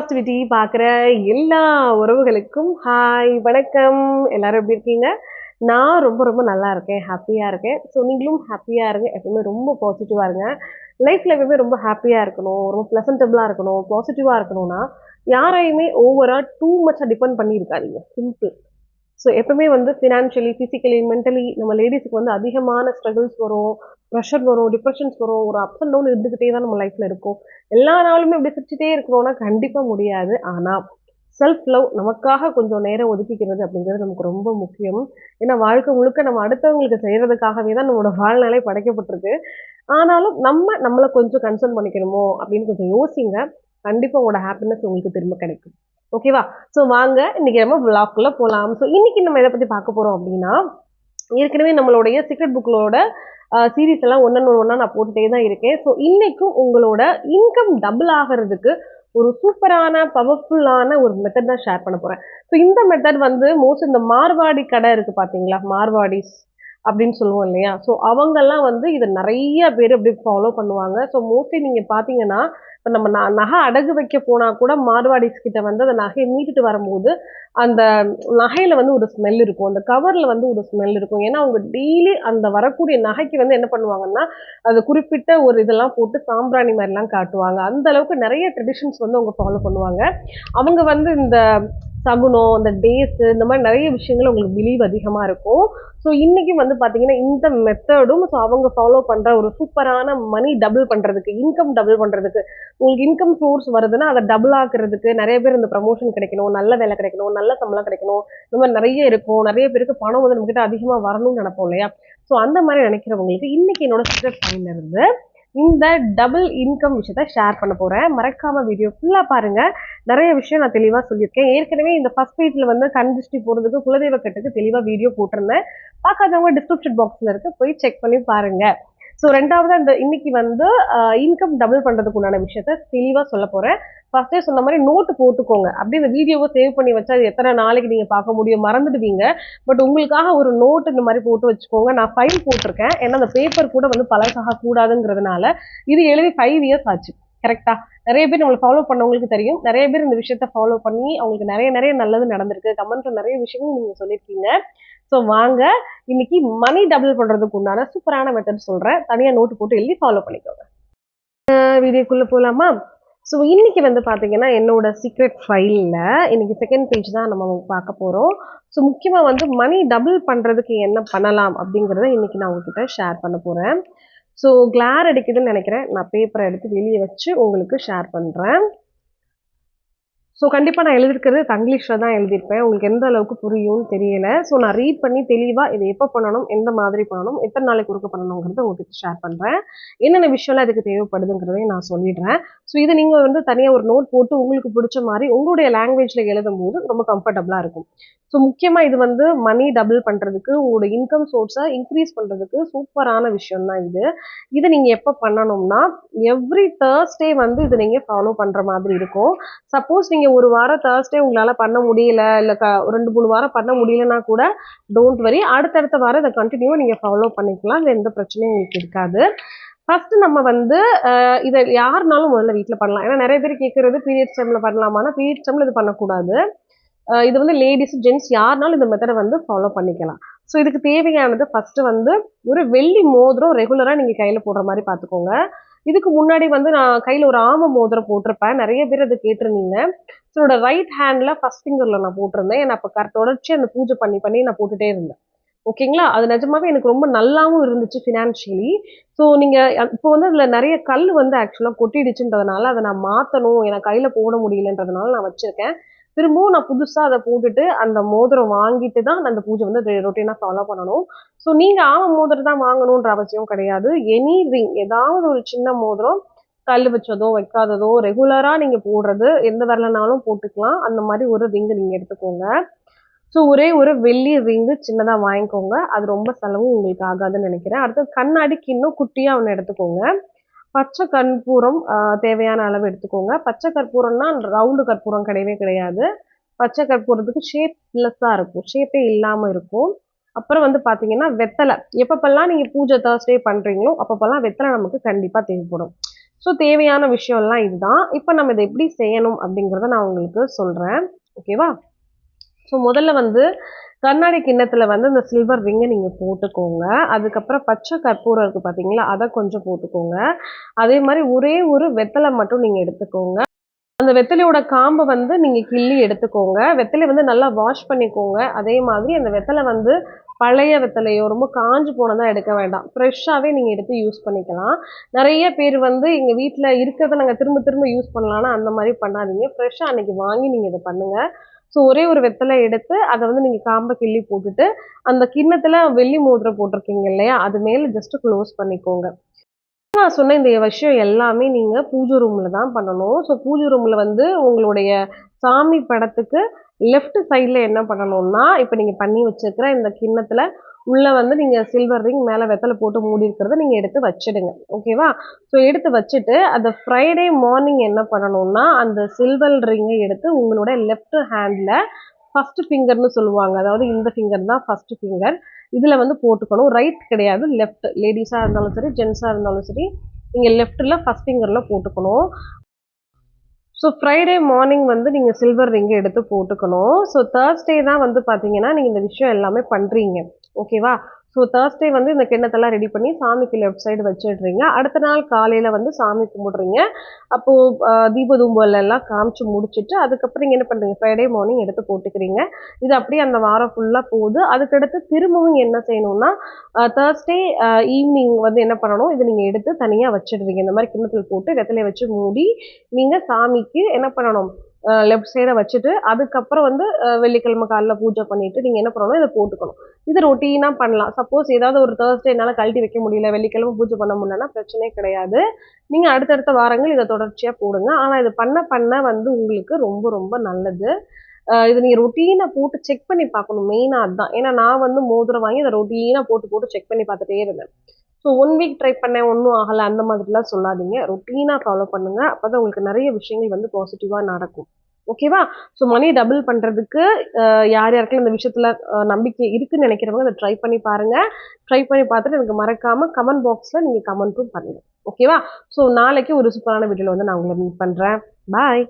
Positivity பார்க்குற எல்லா உறவுகளுக்கும் ஹாய் வணக்கம். எல்லாரும் எப்படி இருக்கீங்க? நான் ரொம்ப ரொம்ப நல்லா இருக்கேன், ஹாப்பியாக இருக்கேன். ஸோ நீங்களும் ஹாப்பியாக இருங்க, எப்பவுமே ரொம்ப பாசிட்டிவாக இருங்க. லைஃப்பில் எப்பவுமே ரொம்ப ஹாப்பியாக இருக்கணும், ரொம்ப ப்ளசன்டபுளாக இருக்கணும், பாசிட்டிவாக இருக்கணும்னா யாரையுமே ஓவராக டூ மச்சாக டிபெண்ட் பண்ணி இருக்காதீங்க. சிம்பிள். ஸோ எப்பவுமே வந்து ஃபினான்ஷியலி, ஃபிசிக்கலி, மென்டலி நம்ம லேடிஸுக்கு வந்து அதிகமான ஸ்ட்ரகிள்ஸ் வரும், ப்ரெஷர் வரும், டிப்ரெஷன்ஸ் வரும், ஒரு அப்ஸ் அண்ட் டவுன் இருந்துக்கிட்டே தான் நம்ம லைஃப்பில் இருக்கும். எல்லா நாளுமே இப்படி சிரிச்சுட்டே இருக்கணும்னா கண்டிப்பாக முடியாது. ஆனால் செல்ஃப் லவ் நமக்காக கொஞ்சம் நேரம் ஒதுக்கிக்கிறது அப்படிங்கிறது நமக்கு ரொம்ப முக்கியம். ஏன்னா வாழ்க்கை முழுக்க நம்ம அடுத்தவங்களுக்கு செய்கிறதுக்காகவே தான் நம்மளோட வாழ்நாளே படைக்கப்பட்டிருக்கு. ஆனாலும் நம்மளை கொஞ்சம் கன்சர்ன் பண்ணிக்கணுமோ அப்படின்னு கொஞ்சம் யோசிங்க. கண்டிப்பாக உங்களோட ஹாப்பினஸ் உங்களுக்கு திரும்ப கிடைக்கும். ஓகேவா? ஸோ வாங்க இன்னைக்கு நம்ம விளாக்குள்ள போகலாம். ஸோ இன்னைக்கு நம்ம எதை பற்றி பார்க்க போகிறோம் அப்படின்னா, ஏற்கனவே நம்மளுடைய சீக்ரெட் புக்களோட சீரீஸ் எல்லாம் ஒன்னா நான் போட்டுட்டே தான் இருக்கேன். ஸோ இன்னைக்கும் உங்களோட இன்கம் டபுள் ஆகிறதுக்கு ஒரு சூப்பரான பவர்ஃபுல்லான ஒரு மெத்தட் தான் ஷேர் பண்ண போறேன். ஸோ இந்த மெத்தட் வந்து மோஸ்ட் இந்த மார்வாடி கடை இருக்கு பாத்தீங்களா, மார்வாடிஸ் அப்படின்னு சொல்லுவோம் இல்லையா? ஸோ அவங்கெல்லாம் வந்து இதை நிறைய பேர் அப்படி ஃபாலோ பண்ணுவாங்க. ஸோ மோஸ்ட்லி நீங்க பாத்தீங்கன்னா, இப்போ நம்ம நகை அடகு வைக்க போனா கூட மார்வாடிஸ் கிட்ட வந்து அந்த நகையை மீட்டுட்டு வரும்போது அந்த நகையில வந்து ஒரு ஸ்மெல் இருக்கும், அந்த கவர்ல வந்து ஒரு ஸ்மெல் இருக்கும். ஏன்னா அவங்க டெய்லி அந்த வரக்கூடிய நகைக்கு வந்து என்ன பண்ணுவாங்கன்னா, அது குறிப்பிட்ட ஒரு இதெல்லாம் போட்டு சாம்பிராணி மாதிரிலாம் காட்டுவாங்க. அந்த அளவுக்கு நிறைய ட்ரெடிஷன்ஸ் வந்து அவங்க ஃபாலோ பண்ணுவாங்க. அவங்க வந்து இந்த சகுனம், இந்த டேஸ், இந்த மாதிரி நிறைய விஷயங்கள் உங்களுக்கு பிலீவ் அதிகமா இருக்கும். ஸோ இன்னைக்கு வந்து பாத்தீங்கன்னா இந்த மெத்தடும் ஸோ அவங்க ஃபாலோ பண்ற ஒரு சூப்பரான மணி டபுள் பண்றதுக்கு, இன்கம் டபுள் பண்றதுக்கு, உங்களுக்கு இன்கம் சோர்ஸ் வருதுன்னா அதை டபுள் ஆக்குறதுக்கு, நிறைய பேர் இந்த ப்ரமோஷன் கிடைக்கணும், நல்ல வேலை கிடைக்கணும், நல்ல சம்பளம் கிடைக்கணும், இந்த மாதிரி நிறைய இருக்கும். நிறைய பேருக்கு பணம் வந்து நம்ம கிட்ட அதிகமா வரணும்னு நினைப்போம் இல்லையா? ஸோ அந்த மாதிரி நினைக்கிறவங்களுக்கு இன்னைக்கு என்னோட சீக்ரெட் ஃபைல்ல இருந்து இந்த டபுள் இன்கம் விஷயத்த ஷேர் பண்ண போறேன். மறக்காம வீடியோ ஃபுல்லா பாருங்க. நிறைய விஷயம் நான் தெளிவா சொல்லியிருக்கேன். ஏற்கனவே இந்த ஃபர்ஸ்ட் பேஜ்ல வந்து கண் திருஷ்டி போறதுக்கு, குலதெய்வ கட்டுக்கு தெளிவா வீடியோ போட்டிருந்தேன். பார்க்காதவங்க டிஸ்கிரிப்ஷன் பாக்ஸ்ல இருக்கு, போய் செக் பண்ணி பாருங்க. ஸோ ரெண்டாவது இந்த இன்னைக்கு வந்து இன்கம் டபுள் பண்றதுக்கு உண்டான விஷயத்த தெளிவா சொல்ல போறேன். ஃபர்ஸ்டே சொன்ன மாதிரி நோட்டு போட்டுக்கோங்க. அப்படியே இந்த வீடியோவை சேவ் பண்ணி வச்சா அது எத்தனை நாளைக்கு நீங்க பார்க்க முடியும், மறந்துடுவீங்க. பட் உங்களுக்காக ஒரு நோட் இந்த மாதிரி போட்டு வச்சுக்கோங்க. நான் ஃபைல் போட்டிருக்கேன், ஏன்னா அந்த பேப்பர் கூட வந்து பழசாக கூடாதுங்கிறதுனால. இது எழுதி 5 இயர்ஸ் ஆச்சு. கரெக்டா? நிறைய பேர் நம்மளை ஃபாலோ பண்ணவங்களுக்கு தெரியும். நிறைய பேர் இந்த விஷயத்த ஃபாலோ பண்ணி அவங்களுக்கு நிறைய நிறைய நல்லது நடந்திருக்கு. கமெண்ட்ல நிறைய விஷயங்கள் நீங்க சொல்லியிருக்கீங்க. ஸோ வாங்க இன்னைக்கு மணி டபுள் பண்றதுக்கு உண்டான சூப்பரான மெத்தட் சொல்றேன். தனியா நோட்டு போட்டு எழுதி ஃபாலோ பண்ணிக்கோங்க. வீடியோக்குள்ள போலாமா? ஸோ இன்னைக்கு வந்து பாத்தீங்கன்னா என்னோட சீக்ரெட் ஃபைல்ல இன்னைக்கு செகண்ட் பேஜ் தான் நம்ம பார்க்க போறோம். ஸோ முக்கியமா வந்து மணி டபுள் பண்றதுக்கு என்ன பண்ணலாம் அப்படிங்கிறத இன்னைக்கு நான் உங்ககிட்ட ஷேர் பண்ண போறேன். ஸோ கிளார் அடிக்குதுன்னு நினைக்கிறேன். நான் பேப்பரை எடுத்து வெளியே வச்சு உங்களுக்கு ஷேர் பண்றேன். ஸோ கண்டிப்பாக நான் எழுதியிருக்கிறது தங்கிலீஷில் தான் எழுதியிருப்பேன். உங்களுக்கு எந்த அளவுக்கு புரியும்னு தெரியல. ஸோ நான் ரீட் பண்ணி தெளிவாக இதை எப்போ பண்ணணும், எந்த மாதிரி பண்ணணும், எத்தனை நாளைக்கு ஒருக்க பண்ணணுங்கிறத உங்ககிட்ட ஷேர் பண்ணுறேன். என்னென்ன விஷயம்லாம் இதுக்கு தேவைப்படுதுங்கிறதையும் நான் சொல்லிடுறேன். ஸோ இதை நீங்கள் வந்து தனியாக ஒரு நோட் போட்டு உங்களுக்கு பிடிச்ச மாதிரி உங்களுடைய லாங்குவேஜில் எழுதும் போது ரொம்ப கம்ஃபர்டபுளாக இருக்கும். ஸோ முக்கியமாக இது வந்து மணி டபுள் பண்ணுறதுக்கு, உங்களோட இன்கம் சோர்ஸை இன்க்ரீஸ் பண்ணுறதுக்கு சூப்பரான விஷயம் தான் இது. இதை நீங்கள் எப்போ பண்ணணும்னா, எவ்ரி தேர்ஸ்டே வந்து இதை நீங்கள் ஃபாலோ பண்ணுற மாதிரி இருக்கும். சப்போஸ் நீங்கள் ஒரு வாரம் தேர்ஸ்டே உங்களால் பண்ண முடியல, இல்லை 2-3 வாரம் பண்ண முடியலன்னா கூட டோன்ட் வரி, அடுத்தடுத்த வாரம் இதை கண்டினியூவாக நீங்கள் ஃபாலோ பண்ணிக்கலாம். இல்லை எந்த பிரச்சனையும் உங்களுக்கு இருக்காது. ஃபர்ஸ்ட் நம்ம வந்து இதை யாருனாலும் முதல்ல வீட்டில் பண்ணலாம். ஏன்னா நிறைய பேர் கேட்கறது பீரியட்ஸ் டைமில் பண்ணலாமான்னா, பீரியட்ஸ் டைமில் இது பண்ணக்கூடாது. இது வந்து லேடிஸ் ஜென்ட்ஸ் யாருனாலும் இந்த மெத்தடை வந்து ஃபாலோ பண்ணிக்கலாம். ஸோ இதுக்கு தேவையானது ஃபர்ஸ்ட் வந்து ஒரு வெள்ளி மோதிரம் ரெகுலராக நீங்கள் கையில் போடுற மாதிரி பார்த்துக்கோங்க. இதுக்கு முன்னாடி வந்து நான் கையில் ஒரு ஆம மோதிரம் போட்டிருப்பேன். நிறைய பேர் அதை கேட்டிருந்தீங்க. ஸோ என்னோட ரைட் ஹேண்டில் ஃபர்ஸ்ட் ஃபிங்கரில் நான் போட்டிருந்தேன். நான் அப்போ தொடர்ச்சி அந்த பூஜை பண்ணி நான் போட்டுட்டே இருந்தேன். ஓகேங்களா? அது நிஜமாவே எனக்கு ரொம்ப நல்லாவும் இருந்துச்சு ஃபினான்ஷியலி. ஸோ நீங்கள் இப்போ வந்து அதில் நிறைய கல் வந்து ஆக்சுவலாக கொட்டிடுச்சுன்றதுனால அதை நான் மாற்றணும், எனக்கு கையில் போட முடியலன்றதுனால நான் வச்சுருக்கேன். திரும்பவும் நான் புதுசாக அதை போட்டுட்டு அந்த மோதிரம் வாங்கிட்டு தான் நான் அந்த பூஜை வந்து ரொட்டீனாக ஃபாலோ பண்ணணும். ஸோ நீங்கள் ஆம மோதிரம் தான் வாங்கணுன்ற அவசியம் கிடையாது. எனி ரிங், ஏதாவது ஒரு சின்ன மோதிரம், கல் வச்சதோ வைக்காததோ ரெகுலராக நீங்கள் போடுறது எந்த விரலனாலும் போட்டுக்கலாம். அந்த மாதிரி ஒரு ரிங்கு நீங்கள் எடுத்துக்கோங்க. ஸோ ஒரே ஒரு வெள்ளி ரிங்கு சின்னதாக வாங்கிக்கோங்க. அது ரொம்ப செலவும் உங்களுக்கு ஆகாதுன்னு நினைக்கிறேன். அடுத்து கண்ணாடி கிண்ணம் குட்டியாக ஒன்று எடுத்துக்கோங்க. பச்சை கற்பூரம் தேவையான அளவு எடுத்துக்கோங்க. பச்சை கற்பூரம்னா ரவுண்டு கற்பூரம் கிடையவே கிடையாது. பச்சை கற்பூரத்துக்கு ஷேப்லெஸ்ஸாக இருக்கும், ஷேப்பே இல்லாமல் இருக்கும். அப்புறம் வந்து பார்த்தீங்கன்னா வெத்தலை. எப்பப்பெல்லாம் நீங்கள் பூஜை தேர்ஸ்டே பண்ணுறீங்களோ அப்பப்பெல்லாம் வெத்தலை நமக்கு கண்டிப்பாக தேவைப்படும். ஸோ ஸோ தேவையான விஷயம்லாம் இதுதான். இப்போ நம்ம இதை எப்படி செய்யணும் அப்படிங்கிறத நான் உங்களுக்கு சொல்கிறேன். ஓகேவா? ஸோ முதல்ல வந்து கண்ணாடி கிண்ணத்துல வந்து இந்த சில்வர் ரிங்கை நீங்க போட்டுக்கோங்க. அதுக்கப்புறம் பச்சை கற்பூரம் இருக்கு பார்த்தீங்களா? அதை கொஞ்சம் போட்டுக்கோங்க. அதே மாதிரி ஒரே ஒரு வெத்தலை மட்டும் நீங்க எடுத்துக்கோங்க. அந்த வெத்தலையோட காம்பை வந்து நீங்க கிள்ளி எடுத்துக்கோங்க. வெத்தலை வந்து நல்லா வாஷ் பண்ணிக்கோங்க. அதே மாதிரி அந்த வெத்தலை வந்து பழைய வெத்தலையோ ரொம்ப காஞ்சு போனதா எடுக்க வேண்டாம். ஃப்ரெஷ்ஷாவே நீங்க எடுத்து யூஸ் பண்ணிக்கலாம். நிறைய பேர் வந்து எங்க வீட்ல இருக்கிறத நாங்க திரும்ப திரும்ப யூஸ் பண்ணலாம்னா அந்த மாதிரி பண்ணாதீங்க. ஃப்ரெஷ்ஷா அன்னைக்கு வாங்கி நீங்க இதை பண்ணுங்க. ஸோ ஒரே ஒரு வெத்தலை எடுத்து அதை வந்து நீங்க காம்ப கிள்ளி போட்டுட்டு, அந்த கிண்ணத்துல வெள்ளி மோதிரம் போட்டிருக்கீங்க இல்லையா? அது மேல ஜஸ்ட் க்ளோஸ் பண்ணிக்கோங்க. நான் சொன்ன இந்த விஷயம் எல்லாமே நீங்க பூஜை ரூம்ல தான் பண்ணணும். ஸோ பூஜை ரூம்ல வந்து உங்களுடைய சாமி படத்துக்கு லெஃப்ட் சைட்ல என்ன பண்ணணும்னா, இப்ப நீங்க பண்ணி வச்சிருக்கிற இந்த கிண்ணத்துல உள்ள வந்து நீங்க சில்வர் ரிங் மேல வெத்தல போட்டு மூடி இருக்கிறத நீங்க எடுத்து வச்சுடுங்க. ஓகேவா? ஸோ எடுத்து வச்சுட்டு, அந்த ஃப்ரைடே மார்னிங் என்ன பண்ணணும்னா, அந்த சில்வர் ரிங்க எடுத்து உங்களோட லெஃப்ட் ஹேண்ட்ல ஃபர்ஸ்ட் ஃபிங்கர்ன்னு சொல்லுவாங்க. அதாவது இந்த ஃபிங்கர் தான் ஃபர்ஸ்ட் ஃபிங்கர். இதுல வந்து போட்டுக்கணும். ரைட் கிடையாது, லெஃப்ட். லேடீஸா இருந்தாலும் சரி, ஜென்ஸா இருந்தாலும் சரி, நீங்க லெஃப்ட்ல ஃபர்ஸ்ட் ஃபிங்கர்ல போட்டுக்கணும். ஸோ ஃப்ரைடே மார்னிங் வந்து நீங்க சில்வர் ரிங் எடுத்து போட்டுக்கணும். ஸோ தேர்ஸ்டே தான் வந்து பார்த்தீங்கன்னா, நீங்க இந்த விஷயம் எல்லாமே பண்றீங்க. ஓகேவா? ஸோ தேர்ஸ்டே வந்து இந்த கிண்ணத்தெல்லாம் ரெடி பண்ணி சாமிக்கு லெஃப்ட் சைடு வச்சுடுறீங்க. அடுத்த நாள் காலையில வந்து சாமி கும்பிடுறீங்க. அப்போ தீப தூபம் எல்லாம் காமிச்சு முடிச்சுட்டு, அதுக்கப்புறம் நீங்க என்ன பண்றீங்க? ஃப்ரைடே மார்னிங் எடுத்து போட்டுக்கிறீங்க. இது அப்படியே அந்த வாரம் ஃபுல்லா போகுது. அதுக்கடுத்து திரும்பவும் என்ன செய்யணும்னா, தேர்ஸ்டே ஈவினிங் வந்து என்ன பண்ணணும்? இத நீங்க எடுத்து தனியா வச்சுடுவீங்க. இந்த மாரி கிண்ணத்துல போட்டு வெத்தலைய வச்சு மூடி, நீங்க சாமிக்கு என்ன பண்ணணும்? லெஃப்ட் சைட வச்சுட்டு, அதுக்கப்புறம் வந்து வெள்ளிக்கிழமை காலைல பூஜை பண்ணிட்டு, நீங்க என்ன பண்ணணும்? இத போட்டுக்கணும். இது ரொட்டீனா பண்ணலாம். சப்போஸ் ஏதாவது ஒரு தேர்ஸ்டே என்னால கழட்டி வைக்க முடியல, வெள்ளிக்கிழமை பூஜை பண்ண முடியலன்னா பிரச்சனையே கிடையாது. நீங்க அடுத்தடுத்த வாரங்கள் இத தொடர்ச்சியா போடுங்க. ஆனா இது பண்ண பண்ண வந்து உங்களுக்கு ரொம்ப ரொம்ப நல்லது. இத நீங்க ரொட்டீனா போட்டு செக் பண்ணி பார்க்கணும். மெயினா அதான். ஏன்னா நான் வந்து மோதிரம் வாங்கி அத ரொட்டீனா போட்டு போட்டு செக் பண்ணி பார்த்துட்டே இருந்தேன். ஸோ 1 வீக் ட்ரை பண்ணேன், ஒண்ணும் ஆகல அந்த மாதிரிலாம் சொல்லாதீங்க. ரொட்டீனா ஃபாலோ பண்ணுங்க. அப்பதான் உங்களுக்கு நெறைய விஷயங்கள் வந்து பாசிட்டிவா நடக்கும். ஓகேவா? ஸோ மணி டபுள் பண்றதுக்கு யார் யாருக்கெல்லாம் இந்த விஷயத்துல நம்பிக்கை இருக்குன்னு நெனைக்கிறவங்க அத ட்ரை பண்ணி பாருங்க. ட்ரை பண்ணி பார்த்துட்டு எனக்கு மறக்காம கமெண்ட் பாக்ஸ்ல நீங்க கமெண்ட்டும் பண்ணுங்க. ஓகேவா? ஸோ நாளைக்கு ஒரு சூப்பரான வீடியோல வந்து நான் உங்கள மீட் பண்றேன். பாய்.